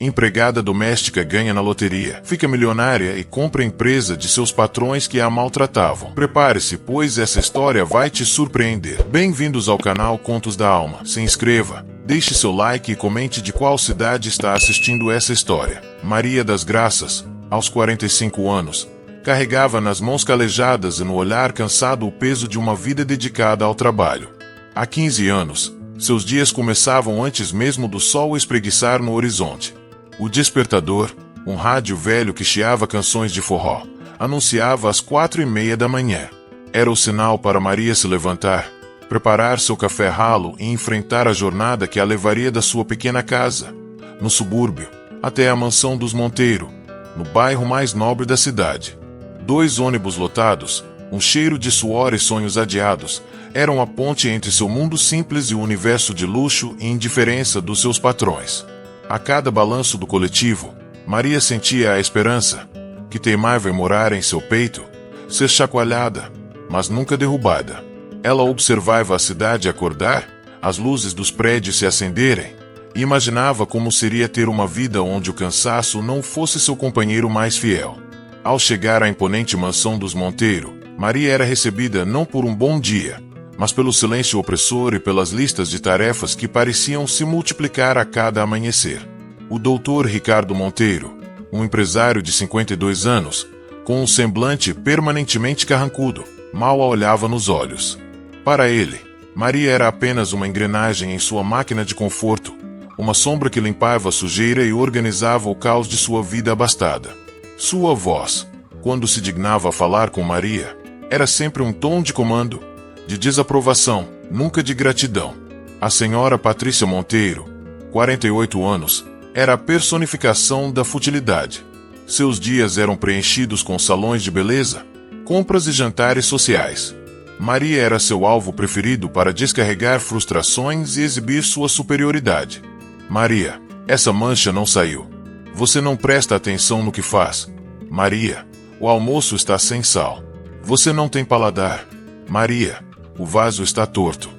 Empregada doméstica ganha na loteria, fica milionária e compra a empresa de seus patrões que a maltratavam. Prepare-se, pois essa história vai te surpreender. Bem-vindos ao canal Contos da Alma. Se inscreva, deixe seu like e comente de qual cidade está assistindo essa história. Maria das Graças, aos 45 anos, carregava nas mãos calejadas e no olhar cansado o peso de uma vida dedicada ao trabalho. Há 15 anos, seus dias começavam antes mesmo do sol espreguiçar no horizonte. O despertador, um rádio velho que chiava canções de forró, anunciava às 4:30 da manhã. Era o sinal para Maria se levantar, preparar seu café ralo e enfrentar a jornada que a levaria da sua pequena casa, no subúrbio, até a mansão dos Monteiro, no bairro mais nobre da cidade. 2 ônibus lotados, um cheiro de suor e sonhos adiados, eram a ponte entre seu mundo simples e o universo de luxo e indiferença dos seus patrões. A cada balanço do coletivo, Maria sentia a esperança, que teimava em morar em seu peito, ser chacoalhada, mas nunca derrubada. Ela observava a cidade acordar, as luzes dos prédios se acenderem, e imaginava como seria ter uma vida onde o cansaço não fosse seu companheiro mais fiel. Ao chegar à imponente mansão dos Monteiro, Maria era recebida não por um bom dia, mas pelo silêncio opressor e pelas listas de tarefas que pareciam se multiplicar a cada amanhecer. O doutor Ricardo Monteiro, um empresário de 52 anos, com um semblante permanentemente carrancudo, mal a olhava nos olhos. Para ele, Maria era apenas uma engrenagem em sua máquina de conforto, uma sombra que limpava a sujeira e organizava o caos de sua vida abastada. Sua voz, quando se dignava a falar com Maria, era sempre um tom de comando, de desaprovação, nunca de gratidão. A senhora Patrícia Monteiro, 48 anos, era a personificação da futilidade. Seus dias eram preenchidos com salões de beleza, compras e jantares sociais. Maria era seu alvo preferido para descarregar frustrações e exibir sua superioridade. Maria, essa mancha não saiu. Você não presta atenção no que faz. Maria, o almoço está sem sal. Você não tem paladar. Maria, o vaso está torto.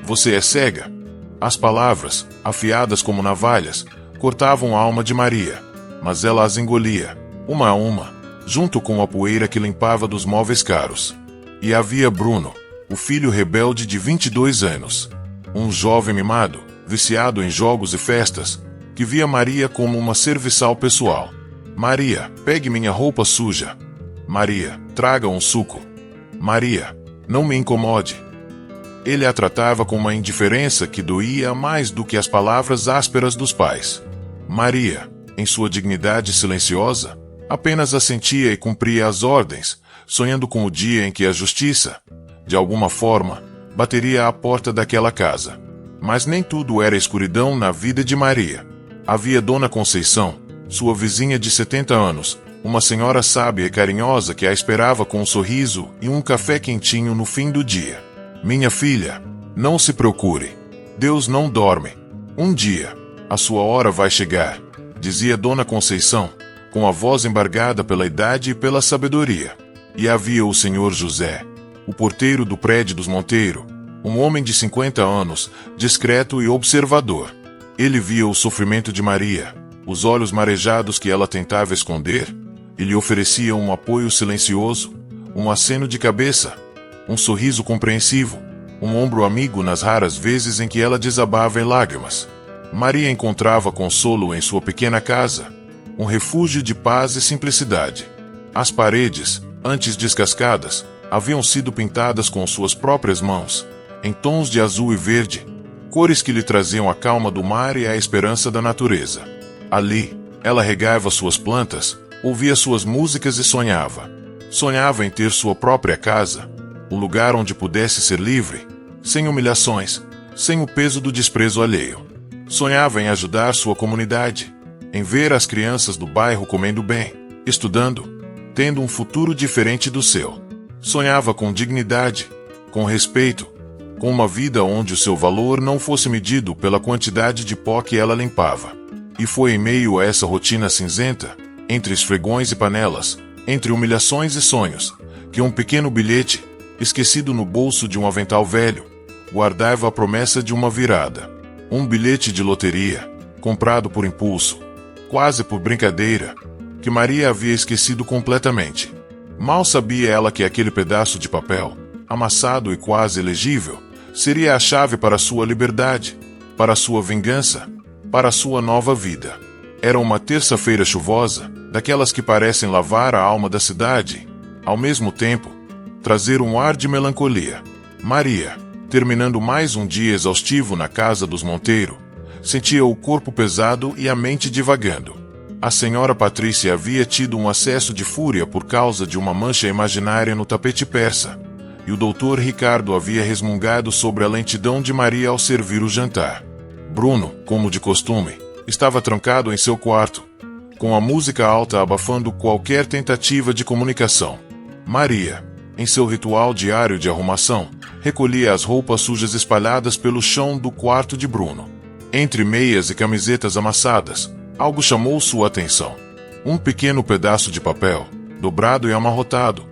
Você é cega. As palavras, afiadas como navalhas, cortavam a alma de Maria, mas ela as engolia, uma a uma, junto com a poeira que limpava dos móveis caros. E havia Bruno, o filho rebelde de 22 anos. Um jovem mimado, viciado em jogos e festas, que via Maria como uma serviçal pessoal. Maria, pegue minha roupa suja. Maria, traga um suco. Maria, não me incomode. Ele a tratava com uma indiferença que doía mais do que as palavras ásperas dos pais. Maria, em sua dignidade silenciosa, apenas assentia e cumpria as ordens, sonhando com o dia em que a justiça, de alguma forma, bateria à porta daquela casa. Mas nem tudo era escuridão na vida de Maria. Havia Dona Conceição, sua vizinha de 70 anos, uma senhora sábia e carinhosa que a esperava com um sorriso e um café quentinho no fim do dia. Minha filha, não se procure. Deus não dorme. Um dia, a sua hora vai chegar, dizia Dona Conceição, com a voz embargada pela idade e pela sabedoria. E havia o senhor José, o porteiro do prédio dos Monteiro, um homem de 50 anos, discreto e observador. Ele via o sofrimento de Maria, os olhos marejados que ela tentava esconder, e lhe oferecia um apoio silencioso, um aceno de cabeça, um sorriso compreensivo, um ombro amigo nas raras vezes em que ela desabava em lágrimas. Maria encontrava consolo em sua pequena casa, um refúgio de paz e simplicidade. As paredes, antes descascadas, haviam sido pintadas com suas próprias mãos, em tons de azul e verde, cores que lhe traziam a calma do mar e a esperança da natureza. Ali, ela regava suas plantas, ouvia suas músicas e sonhava. Sonhava em ter sua própria casa, um lugar onde pudesse ser livre, sem humilhações, sem o peso do desprezo alheio. Sonhava em ajudar sua comunidade, em ver as crianças do bairro comendo bem, estudando, tendo um futuro diferente do seu. Sonhava com dignidade, com respeito, com uma vida onde o seu valor não fosse medido pela quantidade de pó que ela limpava. E foi em meio a essa rotina cinzenta, entre esfregões e panelas, entre humilhações e sonhos, que um pequeno bilhete, esquecido no bolso de um avental velho, guardava a promessa de uma virada. Um bilhete de loteria, comprado por impulso, quase por brincadeira, que Maria havia esquecido completamente. Mal sabia ela que aquele pedaço de papel, amassado e quase ilegível, seria a chave para sua liberdade, para sua vingança, para sua nova vida. Era uma terça-feira chuvosa, daquelas que parecem lavar a alma da cidade, ao mesmo tempo, trazer um ar de melancolia. Maria, terminando mais um dia exaustivo na casa dos Monteiro, sentia o corpo pesado e a mente divagando. A senhora Patrícia havia tido um acesso de fúria por causa de uma mancha imaginária no tapete persa, e o doutor Ricardo havia resmungado sobre a lentidão de Maria ao servir o jantar. Bruno, como de costume, estava trancado em seu quarto, com a música alta abafando qualquer tentativa de comunicação. Maria, em seu ritual diário de arrumação, recolhia as roupas sujas espalhadas pelo chão do quarto de Bruno. Entre meias e camisetas amassadas, algo chamou sua atenção. Um pequeno pedaço de papel, dobrado e amarrotado,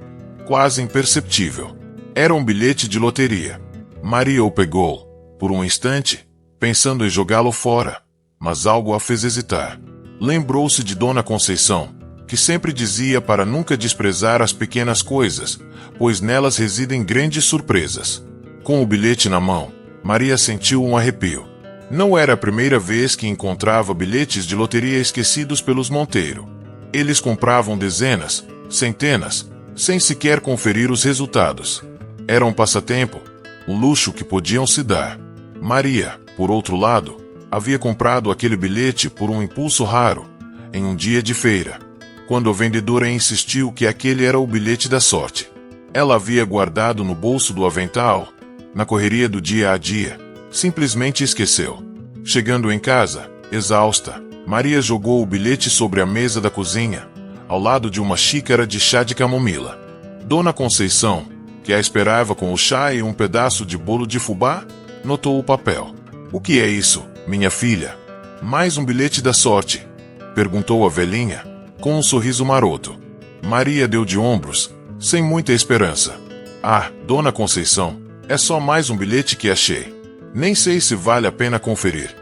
quase imperceptível. Era um bilhete de loteria. Maria o pegou, por um instante, pensando em jogá-lo fora, mas algo a fez hesitar. Lembrou-se de Dona Conceição, que sempre dizia para nunca desprezar as pequenas coisas, pois nelas residem grandes surpresas. Com o bilhete na mão, Maria sentiu um arrepio. Não era a primeira vez que encontrava bilhetes de loteria esquecidos pelos Monteiro. Eles compravam dezenas, centenas, sem sequer conferir os resultados. Era um passatempo, um luxo que podiam se dar. Maria, por outro lado, havia comprado aquele bilhete por um impulso raro, em um dia de feira, quando a vendedora insistiu que aquele era o bilhete da sorte. Ela havia guardado no bolso do avental, na correria do dia a dia. Simplesmente esqueceu. Chegando em casa, exausta, Maria jogou o bilhete sobre a mesa da cozinha, ao lado de uma xícara de chá de camomila. Dona Conceição, que a esperava com o chá e um pedaço de bolo de fubá, notou o papel. "O que é isso, minha filha?" "Mais um bilhete da sorte?" perguntou a velhinha, com um sorriso maroto. Maria deu de ombros, sem muita esperança. "Ah, Dona Conceição, é só mais um bilhete que achei. Nem sei se vale a pena conferir."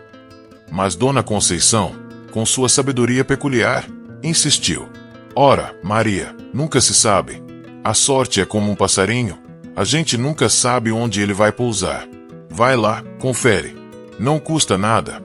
Mas Dona Conceição, com sua sabedoria peculiar, insistiu. "Ora, Maria, nunca se sabe. A sorte é como um passarinho, a gente nunca sabe onde ele vai pousar. Vai lá, confere. Não custa nada."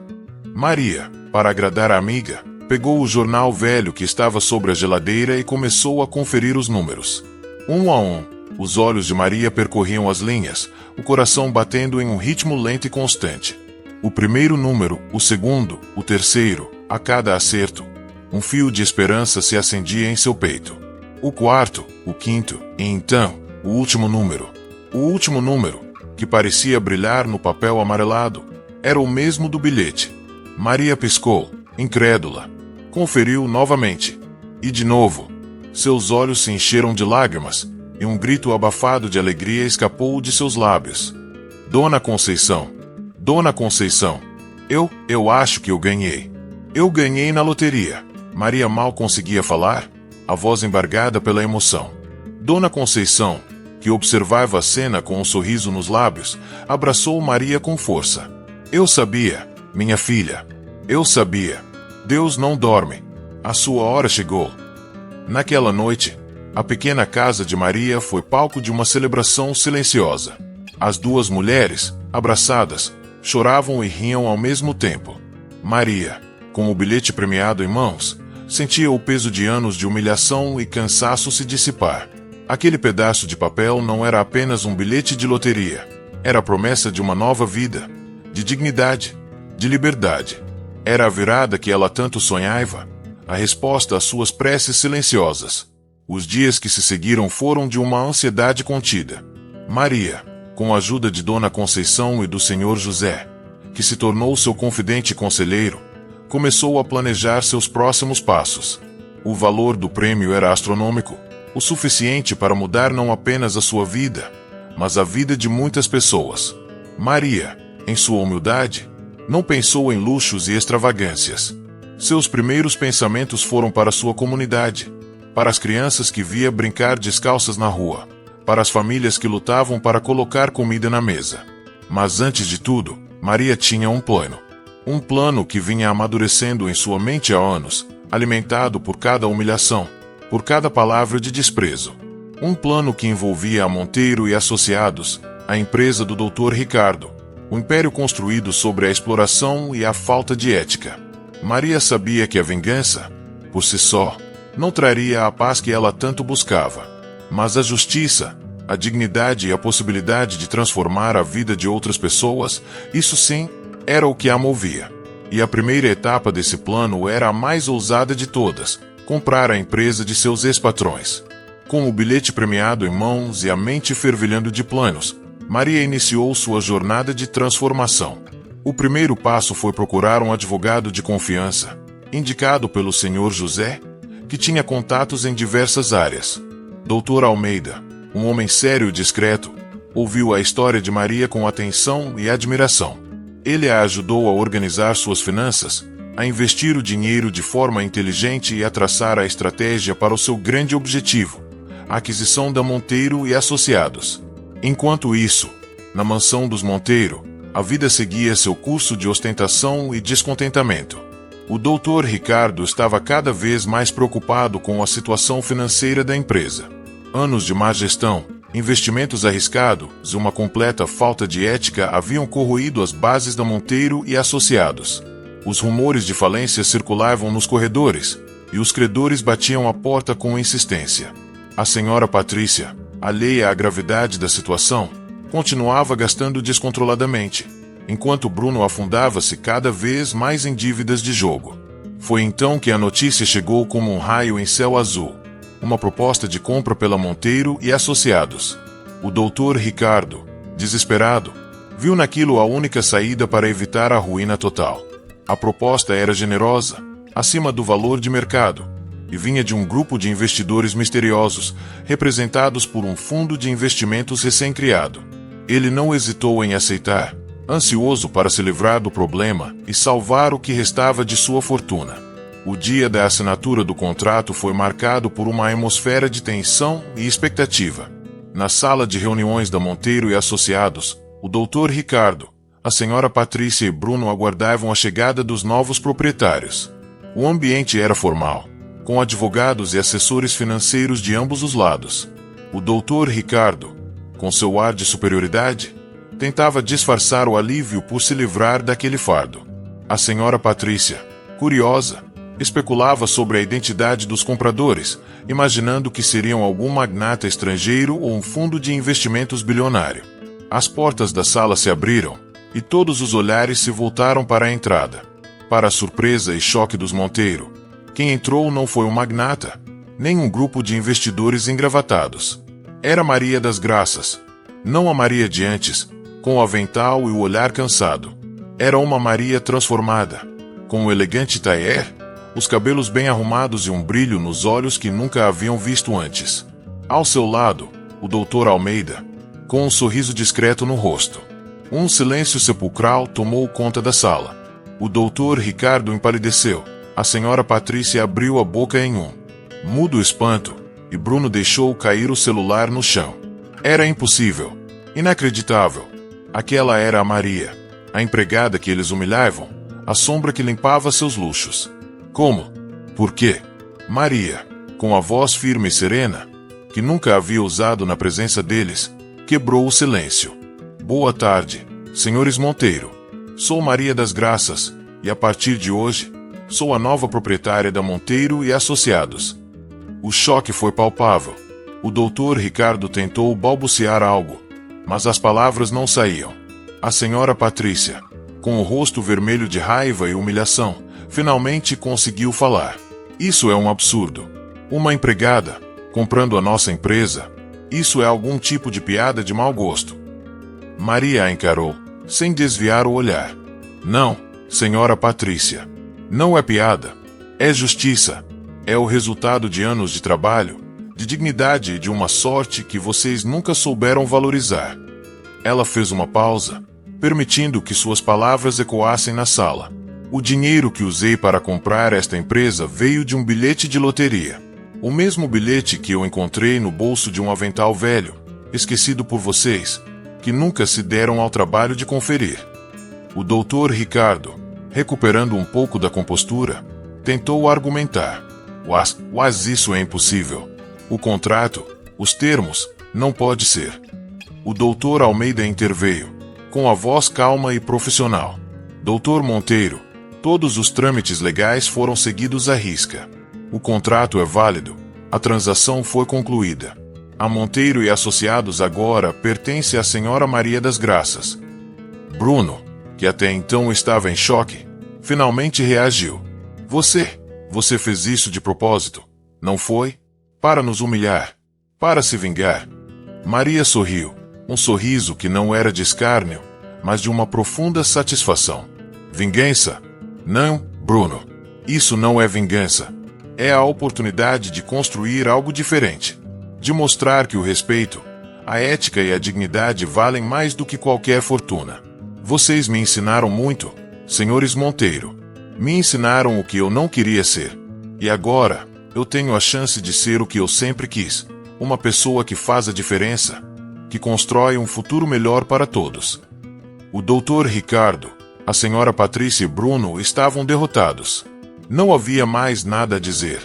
Maria, para agradar a amiga, pegou o jornal velho que estava sobre a geladeira e começou a conferir os números. Um a um, os olhos de Maria percorriam as linhas, o coração batendo em um ritmo lento e constante. O primeiro número, o segundo, o terceiro, a cada acerto, um fio de esperança se acendia em seu peito. O quarto, o quinto, e então, o último número. O último número, que parecia brilhar no papel amarelado, era o mesmo do bilhete. Maria piscou, incrédula. Conferiu novamente. E de novo. Seus olhos se encheram de lágrimas, e um grito abafado de alegria escapou de seus lábios. "Dona Conceição! Dona Conceição! Eu acho que eu ganhei. Eu ganhei na loteria." Maria mal conseguia falar, a voz embargada pela emoção. Dona Conceição, que observava a cena com um sorriso nos lábios, abraçou Maria com força. "Eu sabia, minha filha. Eu sabia. Deus não dorme. A sua hora chegou." Naquela noite, a pequena casa de Maria foi palco de uma celebração silenciosa. As duas mulheres, abraçadas, choravam e riam ao mesmo tempo. Maria, com o bilhete premiado em mãos, sentia o peso de anos de humilhação e cansaço se dissipar. Aquele pedaço de papel não era apenas um bilhete de loteria. Era a promessa de uma nova vida, de dignidade, de liberdade. Era a virada que ela tanto sonhava, a resposta às suas preces silenciosas. Os dias que se seguiram foram de uma ansiedade contida. Maria, com a ajuda de Dona Conceição e do Senhor José, que se tornou seu confidente e conselheiro, começou a planejar seus próximos passos. O valor do prêmio era astronômico, o suficiente para mudar não apenas a sua vida, mas a vida de muitas pessoas. Maria, em sua humildade, não pensou em luxos e extravagâncias. Seus primeiros pensamentos foram para sua comunidade, para as crianças que via brincar descalças na rua, para as famílias que lutavam para colocar comida na mesa. Mas antes de tudo, Maria tinha um plano. Um plano que vinha amadurecendo em sua mente há anos, alimentado por cada humilhação, por cada palavra de desprezo. Um plano que envolvia a Monteiro e Associados, a empresa do Dr. Ricardo, o império construído sobre a exploração e a falta de ética. Maria sabia que a vingança, por si só, não traria a paz que ela tanto buscava. Mas a justiça, a dignidade e a possibilidade de transformar a vida de outras pessoas, isso sim, era o que a movia. E a primeira etapa desse plano era a mais ousada de todas: comprar a empresa de seus ex-patrões. Com o bilhete premiado em mãos e a mente fervilhando de planos, Maria iniciou sua jornada de transformação. O primeiro passo foi procurar um advogado de confiança, indicado pelo Sr. José, que tinha contatos em diversas áreas. Dr. Almeida, um homem sério e discreto, ouviu a história de Maria com atenção e admiração. Ele a ajudou a organizar suas finanças, a investir o dinheiro de forma inteligente e a traçar a estratégia para o seu grande objetivo: a aquisição da Monteiro e Associados. Enquanto isso, na mansão dos Monteiro, a vida seguia seu curso de ostentação e descontentamento. O Dr. Ricardo estava cada vez mais preocupado com a situação financeira da empresa. Anos de má gestão, investimentos arriscados e uma completa falta de ética haviam corroído as bases da Monteiro e Associados. Os rumores de falência circulavam nos corredores, e os credores batiam a porta com insistência. A senhora Patrícia, alheia à gravidade da situação, continuava gastando descontroladamente, enquanto Bruno afundava-se cada vez mais em dívidas de jogo. Foi então que a notícia chegou como um raio em céu azul: uma proposta de compra pela Monteiro e Associados. O Dr. Ricardo, desesperado, viu naquilo a única saída para evitar a ruína total. A proposta era generosa, acima do valor de mercado, e vinha de um grupo de investidores misteriosos, representados por um fundo de investimentos recém-criado. Ele não hesitou em aceitar, ansioso para se livrar do problema e salvar o que restava de sua fortuna. O dia da assinatura do contrato foi marcado por uma atmosfera de tensão e expectativa. Na sala de reuniões da Monteiro e Associados, o Dr. Ricardo, a senhora Patrícia e Bruno aguardavam a chegada dos novos proprietários. O ambiente era formal, com advogados e assessores financeiros de ambos os lados. O Dr. Ricardo, com seu ar de superioridade, tentava disfarçar o alívio por se livrar daquele fardo. A senhora Patrícia, curiosa, especulava sobre a identidade dos compradores, imaginando que seriam algum magnata estrangeiro ou um fundo de investimentos bilionário. As portas da sala se abriram, e todos os olhares se voltaram para a entrada. Para a surpresa e choque dos Monteiro, quem entrou não foi um magnata, nem um grupo de investidores engravatados. Era Maria das Graças, não a Maria de antes, com o avental e o olhar cansado. Era uma Maria transformada, com um elegante tailleur, os cabelos bem arrumados e um brilho nos olhos que nunca haviam visto antes. Ao seu lado, o Dr. Almeida, com um sorriso discreto no rosto. Um silêncio sepulcral tomou conta da sala. O Dr. Ricardo empalideceu. A senhora Patrícia abriu a boca em um mudo espanto, e Bruno deixou cair o celular no chão. Era impossível. Inacreditável. Aquela era a Maria, a empregada que eles humilhavam, a sombra que limpava seus luxos. Como? Por quê? Maria, com a voz firme e serena, que nunca havia usado na presença deles, quebrou o silêncio. Boa tarde, senhores Monteiro. Sou Maria das Graças, e a partir de hoje, sou a nova proprietária da Monteiro e Associados. O choque foi palpável. O Dr. Ricardo tentou balbuciar algo, mas as palavras não saíam. A senhora Patrícia, com o rosto vermelho de raiva e humilhação, finalmente conseguiu falar. Isso é um absurdo. Uma empregada, comprando a nossa empresa, isso é algum tipo de piada de mau gosto. Maria a encarou, sem desviar o olhar. Não, senhora Patrícia. Não é piada. É justiça. É o resultado de anos de trabalho, de dignidade e de uma sorte que vocês nunca souberam valorizar. Ela fez uma pausa, permitindo que suas palavras ecoassem na sala. O dinheiro que usei para comprar esta empresa veio de um bilhete de loteria. O mesmo bilhete que eu encontrei no bolso de um avental velho, esquecido por vocês, que nunca se deram ao trabalho de conferir. O Dr. Ricardo, Recuperando um pouco da compostura, tentou argumentar. Mas isso é impossível. O contrato, os termos, não pode ser. O doutor Almeida interveio, com a voz calma e profissional. Doutor Monteiro, todos os trâmites legais foram seguidos à risca. O contrato é válido. A transação foi concluída. A Monteiro e Associados agora pertence à Senhora Maria das Graças. Bruno, que até então estava em choque, finalmente reagiu. Você fez isso de propósito, não foi? Para nos humilhar, para se vingar. Maria sorriu, um sorriso que não era de escárnio, mas de uma profunda satisfação. Vingança? Não, Bruno. Isso não é vingança. É a oportunidade de construir algo diferente. De mostrar que o respeito, a ética e a dignidade valem mais do que qualquer fortuna. Vocês me ensinaram muito, senhores Monteiro. Me ensinaram o que eu não queria ser. E agora, eu tenho a chance de ser o que eu sempre quis. Uma pessoa que faz a diferença, que constrói um futuro melhor para todos. O doutor Ricardo, a senhora Patrícia e Bruno estavam derrotados. Não havia mais nada a dizer.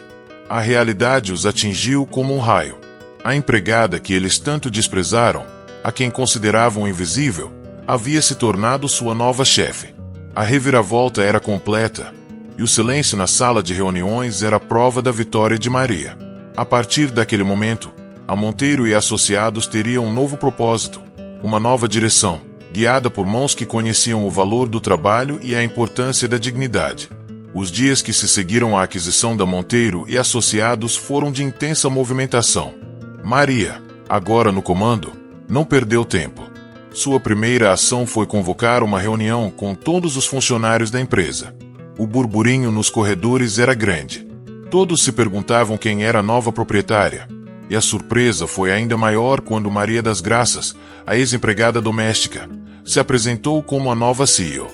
A realidade os atingiu como um raio. A empregada que eles tanto desprezaram, a quem consideravam invisível, havia se tornado sua nova chefe. A reviravolta era completa, e o silêncio na sala de reuniões era prova da vitória de Maria. A partir daquele momento, a Monteiro e Associados teriam um novo propósito, uma nova direção, guiada por mãos que conheciam o valor do trabalho e a importância da dignidade. Os dias que se seguiram à aquisição da Monteiro e Associados foram de intensa movimentação. Maria, agora no comando, não perdeu tempo. Sua primeira ação foi convocar uma reunião com todos os funcionários da empresa. O burburinho nos corredores era grande. Todos se perguntavam quem era a nova proprietária. E a surpresa foi ainda maior quando Maria das Graças, a ex-empregada doméstica, se apresentou como a nova CEO.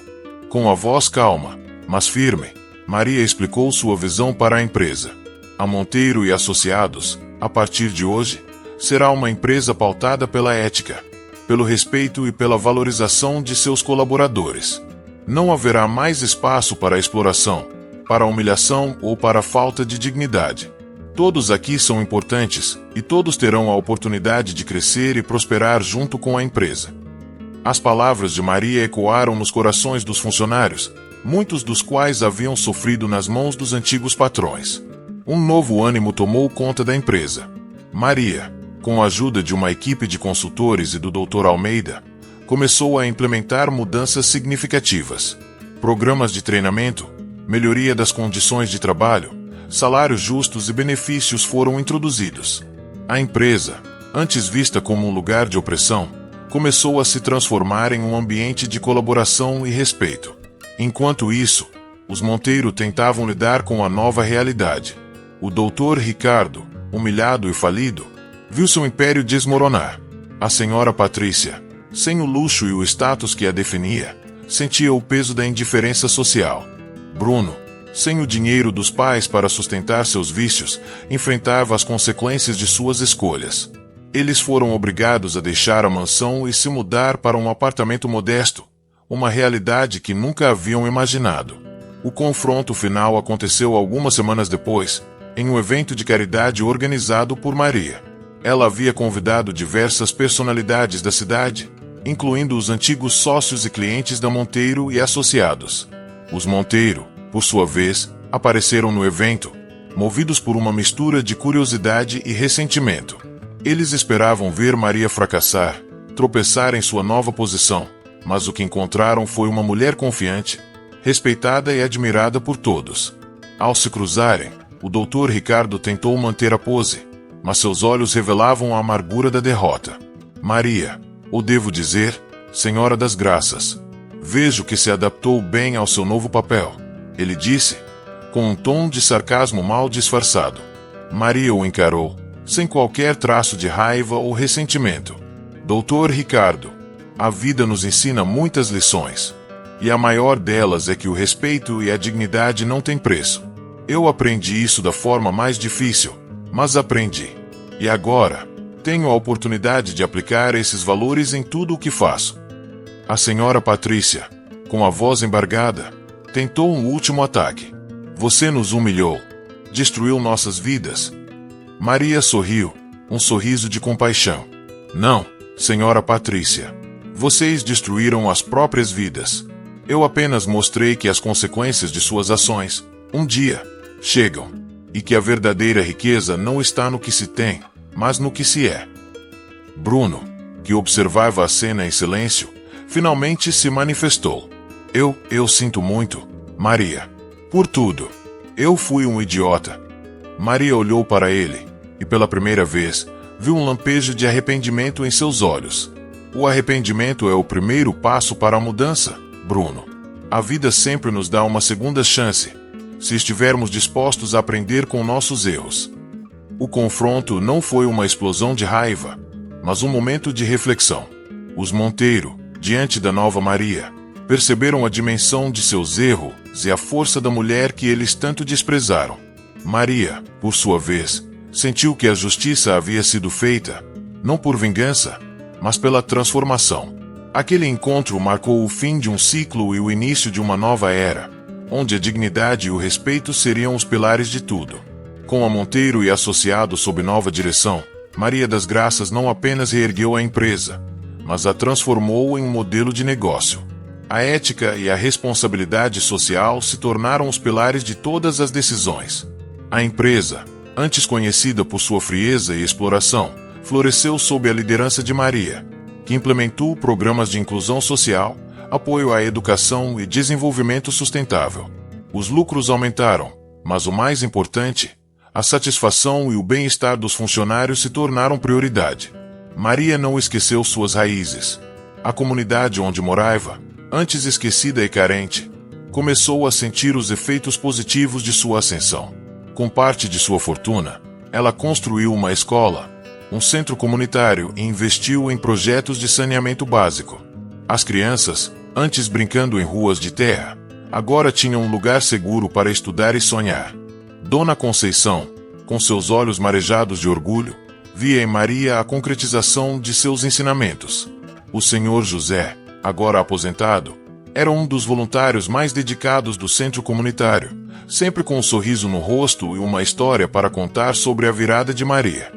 Com a voz calma, mas firme, Maria explicou sua visão para a empresa. A Monteiro e Associados, a partir de hoje, será uma empresa pautada pela ética, pelo respeito e pela valorização de seus colaboradores. Não haverá mais espaço para a exploração, para a humilhação ou para a falta de dignidade. Todos aqui são importantes, e todos terão a oportunidade de crescer e prosperar junto com a empresa. As palavras de Maria ecoaram nos corações dos funcionários, muitos dos quais haviam sofrido nas mãos dos antigos patrões. Um novo ânimo tomou conta da empresa. Maria, com a ajuda de uma equipe de consultores e do Dr. Almeida, começou a implementar mudanças significativas. Programas de treinamento, melhoria das condições de trabalho, salários justos e benefícios foram introduzidos. A empresa, antes vista como um lugar de opressão, começou a se transformar em um ambiente de colaboração e respeito. Enquanto isso, os Monteiro tentavam lidar com a nova realidade. O Dr. Ricardo, humilhado e falido, viu seu império desmoronar. A senhora Patrícia, sem o luxo e o status que a definia, sentia o peso da indiferença social. Bruno, sem o dinheiro dos pais para sustentar seus vícios, enfrentava as consequências de suas escolhas. Eles foram obrigados a deixar a mansão e se mudar para um apartamento modesto, uma realidade que nunca haviam imaginado. O confronto final aconteceu algumas semanas depois, em um evento de caridade organizado por Maria. Ela havia convidado diversas personalidades da cidade, incluindo os antigos sócios e clientes da Monteiro e Associados. Os Monteiro, por sua vez, apareceram no evento, movidos por uma mistura de curiosidade e ressentimento. Eles esperavam ver Maria fracassar, tropeçar em sua nova posição, mas o que encontraram foi uma mulher confiante, respeitada e admirada por todos. Ao se cruzarem, o Dr. Ricardo tentou manter a pose, mas seus olhos revelavam a amargura da derrota. Maria, ou devo dizer, Senhora das Graças, vejo que se adaptou bem ao seu novo papel, ele disse, com um tom de sarcasmo mal disfarçado. Maria o encarou, sem qualquer traço de raiva ou ressentimento. Dr. Ricardo, a vida nos ensina muitas lições, e a maior delas é que o respeito e a dignidade não têm preço. Eu aprendi isso da forma mais difícil, mas aprendi. E agora, tenho a oportunidade de aplicar esses valores em tudo o que faço. A senhora Patrícia, com a voz embargada, tentou um último ataque. Você nos humilhou. Destruiu nossas vidas. Maria sorriu, um sorriso de compaixão. Não, senhora Patrícia. Vocês destruíram as próprias vidas. Eu apenas mostrei que as consequências de suas ações, um dia, chegam. E que a verdadeira riqueza não está no que se tem, mas no que se é. Bruno, que observava a cena em silêncio, finalmente se manifestou. Eu sinto muito, Maria. Por tudo. Eu fui um idiota. Maria olhou para ele, e pela primeira vez, viu um lampejo de arrependimento em seus olhos. O arrependimento é o primeiro passo para a mudança, Bruno. A vida sempre nos dá uma segunda chance, se estivermos dispostos a aprender com nossos erros. O confronto não foi uma explosão de raiva, mas um momento de reflexão. Os Monteiro, diante da nova Maria, perceberam a dimensão de seus erros e a força da mulher que eles tanto desprezaram. Maria, por sua vez, sentiu que a justiça havia sido feita, não por vingança, mas pela transformação. Aquele encontro marcou o fim de um ciclo e o início de uma nova era, onde a dignidade e o respeito seriam os pilares de tudo. Com a Monteiro e associados sob nova direção, Maria das Graças não apenas reergueu a empresa, mas a transformou em um modelo de negócio. A ética e a responsabilidade social se tornaram os pilares de todas as decisões. A empresa, antes conhecida por sua frieza e exploração, floresceu sob a liderança de Maria, que implementou programas de inclusão social, apoio à educação e desenvolvimento sustentável. Os lucros aumentaram, mas o mais importante, a satisfação e o bem-estar dos funcionários se tornaram prioridade. Maria não esqueceu suas raízes. A comunidade onde morava, antes esquecida e carente, começou a sentir os efeitos positivos de sua ascensão. Com parte de sua fortuna, ela construiu uma escola, um centro comunitário e investiu em projetos de saneamento básico. As crianças, antes brincando em ruas de terra, agora tinham um lugar seguro para estudar e sonhar. Dona Conceição, com seus olhos marejados de orgulho, via em Maria a concretização de seus ensinamentos. O senhor José, agora aposentado, era um dos voluntários mais dedicados do centro comunitário, sempre com um sorriso no rosto e uma história para contar sobre a virada de Maria.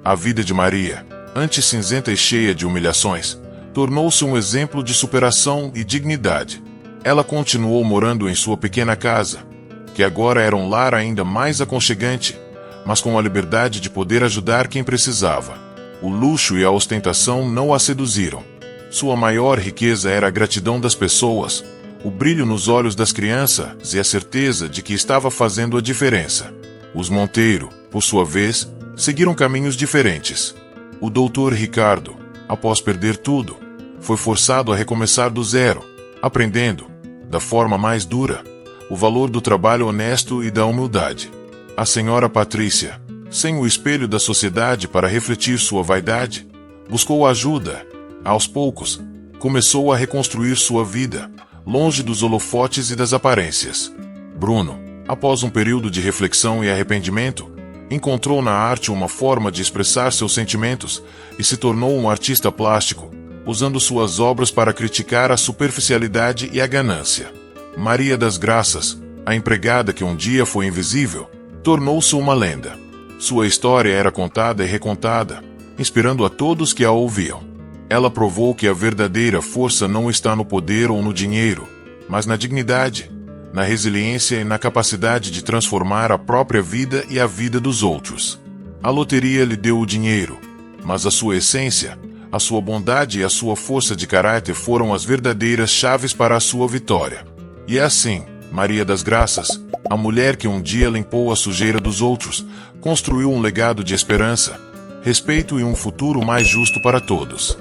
A vida de Maria, antes cinzenta e cheia de humilhações, tornou-se um exemplo de superação e dignidade. Ela continuou morando em sua pequena casa, que agora era um lar ainda mais aconchegante, mas com a liberdade de poder ajudar quem precisava. O luxo e a ostentação não a seduziram. Sua maior riqueza era a gratidão das pessoas, o brilho nos olhos das crianças e a certeza de que estava fazendo a diferença. Os Monteiro, por sua vez, seguiram caminhos diferentes. O doutor Ricardo, após perder tudo, foi forçado a recomeçar do zero, aprendendo, da forma mais dura, o valor do trabalho honesto e da humildade. A senhora Patrícia, sem o espelho da sociedade para refletir sua vaidade, buscou ajuda. Aos poucos, começou a reconstruir sua vida, longe dos holofotes e das aparências. Bruno, após um período de reflexão e arrependimento, encontrou na arte uma forma de expressar seus sentimentos e se tornou um artista plástico, usando suas obras para criticar a superficialidade e a ganância. Maria das Graças, a empregada que um dia foi invisível, tornou-se uma lenda. Sua história era contada e recontada, inspirando a todos que a ouviam. Ela provou que a verdadeira força não está no poder ou no dinheiro, mas na dignidade, na resiliência e na capacidade de transformar a própria vida e a vida dos outros. A loteria lhe deu o dinheiro, mas a sua essência, a sua bondade e a sua força de caráter foram as verdadeiras chaves para a sua vitória. E é assim, Maria das Graças, a mulher que um dia limpou a sujeira dos outros, construiu um legado de esperança, respeito e um futuro mais justo para todos.